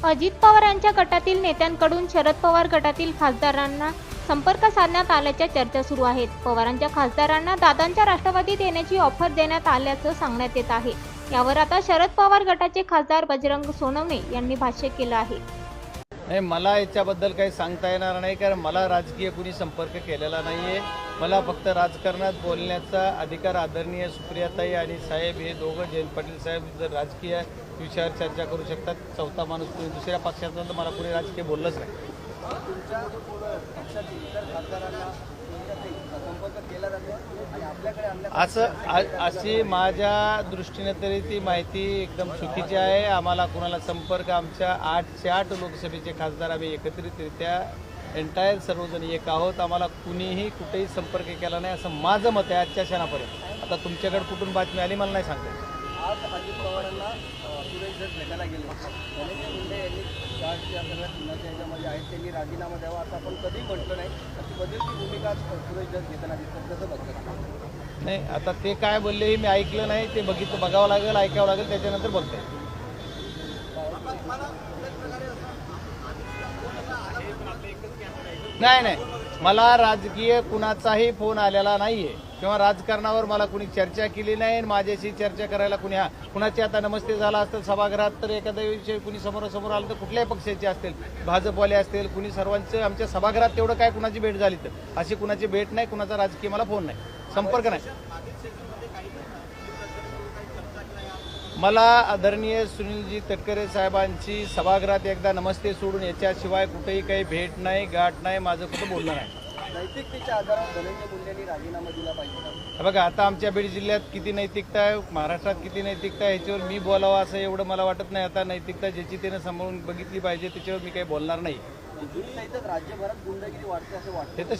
अजित पवार यांच्या गटातील नेत्यांकडून शरद पवार गटातील खासदारांना संपर्क साधण्यात आल्याच्या चर्चा सुरू आहेत। पवारांच्या खासदारांना दादांच्या राष्ट्रवादीत येण्याची ऑफर देण्यात आल्याचं सांगण्यात येत आहे। यावर आता शरद पवार गटाचे खासदार बजरंग सोनवणे यांनी भाष्य केलं आहे। नाही, मला याच्याबद्दल काही सांगता येणार नाही, कारण मला राजकीय कुणी संपर्क केलेला नाही आहे। मला फक्त राजकारणात बोलण्याचा अधिकार आदरणीय सुप्रियाताई आणि साहेब हे दोघं, जयंत पाटील साहेब जर राजकीय विषयावर चर्चा करू शकतात, चौथा माणूस कोणी दुसऱ्या पक्षाचा, तर मला कुणी राजकीय बोललंच नाही। अशी माझ्या दृष्टीने तरी ती माहिती एकदम चुकीची आहे। आम्हाला कुणाला संपर्क, आमच्या 8 लोकसभेचे खासदार आम्ही एकत्रितरित्या एंटायर सर्वजण एक आहोत। आम्हाला कुणीही कुठेही संपर्क केला नाही असं माझं मत आहे आजच्या क्षणापर्यंत। आता तुमच्याकडे कुठून बातमी आली मला नाही सांगता। आज अजित पवारांना सुरेश धस भेटायला गेले, धनंजय मुंडे यांनी या सगळ्या चिन्हाच्या ह्याच्यामध्ये आहेत, त्यांनी राजीनामा द्यावा असं आपण कधी म्हटलं नाही। अशी बदलती भूमिका सुरेश धस घेताना दिसतात, कसं बघतात? नाही, आता ते काय बोलले हे मी ऐकलं नाही, ते बघावं लागेल, ऐकावं लागेल, त्याच्यानंतर बोलते। नाही, मला राजकीय कुणाचाही फोन आलेला नाहीये किंवा राजकारणावर मला कुणी चर्चा केली नाही। माझ्याशी चर्चा करायला कुणाची आता नमस्ते झाला असतं सभागृहात, तर एखाद्या विषयी कुणी समोरासमोर आलं तर कुठल्याही पक्षाचे असतील, भाजपवाले असतील, कुणी सर्वांचं आमच्या सभागृहात तेवढं काय कुणाची भेट झाली, तर अशी कुणाची भेट नाही, कुणाचा राजकीय मला फोन नाही, संपर्क नाही। मला आदरणीय सुनीलजी तटकरे साहेबांची सभागृहात एकदा नमस्ते सोडून याच्याशिवाय कुठेही काही भेट नाही, गाठ नाही, माझं कुठं बोलणं नाही। नैतिकतेच्या आधारावर धनंजय मुंडेंनी राजीनामा दिला पाहिजे। बघा, आता आमच्या बीड जिल्ह्यात किती नैतिकता आहे, महाराष्ट्रात किती नैतिकता आहे, ह्याच्यावर मी बोलावं असं एवढं मला वाटत नाही। आता नैतिकता ज्याची त्यानं सांभाळून बघितली पाहिजे, त्याच्यावर मी काही बोलणार नाही। राज्यभरात गुंडगिरी वाढते असं वाटतं।